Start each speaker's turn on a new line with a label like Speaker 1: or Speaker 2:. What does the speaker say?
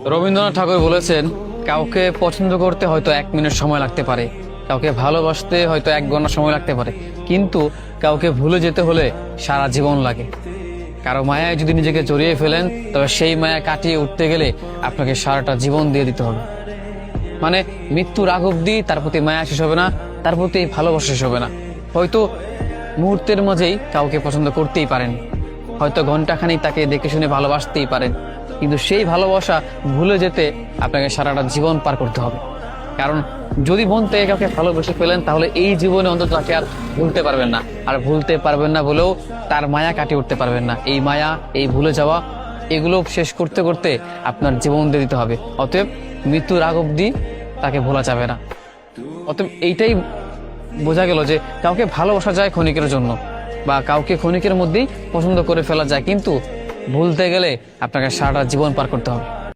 Speaker 1: রবীন্দ্রনাথ ঠাকুর বলেছেন, কাউকে পছন্দ করতে হয়তো 1 মিনিট সময় লাগতে পারে, কাউকে ভালোবাসতে হয়তো 1 ঘন্টা সময় লাগতে পারে, কিন্তু কাউকে ভুলে যেতে হলে সারা জীবন লাগে। কারো মায়ায় যদি নিজেকে জড়িয়ে ফেলেন, তবে সেই মায়া কাটিয়ে উঠতে গেলে আপনাকে সারাটা জীবন দিয়ে দিতে হবে। মানে মৃত্যুর আগ অব্দি তার প্রতি মায়া শেষ হবে না, তার প্রতি ভালোবাসা শেষ হবে না। হয়তো মুহূর্তের মাঝেই কাউকে পছন্দ করতেই পারেন, হয়তো ঘন্টাখানেক তাকে দেখে শুনে ভালোবাসতেই পারেন, কিন্তু সেই ভালোবাসা ভুলে যেতে আপনাকে সারাটা জীবন পার করতে হবে। কারণ যদি মন থেকে কাউকে ভালোবেসে ফেলেন, তাহলে এই জীবনে অন্তত তাকে আর ভুলতে পারবেন না। আর ভুলতে পারবেন না বলেও তার মায়া কাটিয়ে উঠতে পারবেন না। এই মায়া, এই ভুলে যাওয়া, এগুলো শেষ করতে করতে আপনার জীবন দিয়ে দিতে হবে। অতএব মৃত্যুর আগ অব্দি তাকে ভোলা যাবে না। অতএব এইটাই বোঝা গেল যে কাউকে ভালোবাসা যায় ক্ষণিকের জন্য, বা কাউকে ক্ষণিকের মধ্যেই পছন্দ করে ফেলা যায়, কিন্তু ভুলতে গেলে আপনাকে সারাটা জীবন পার করতে হবে।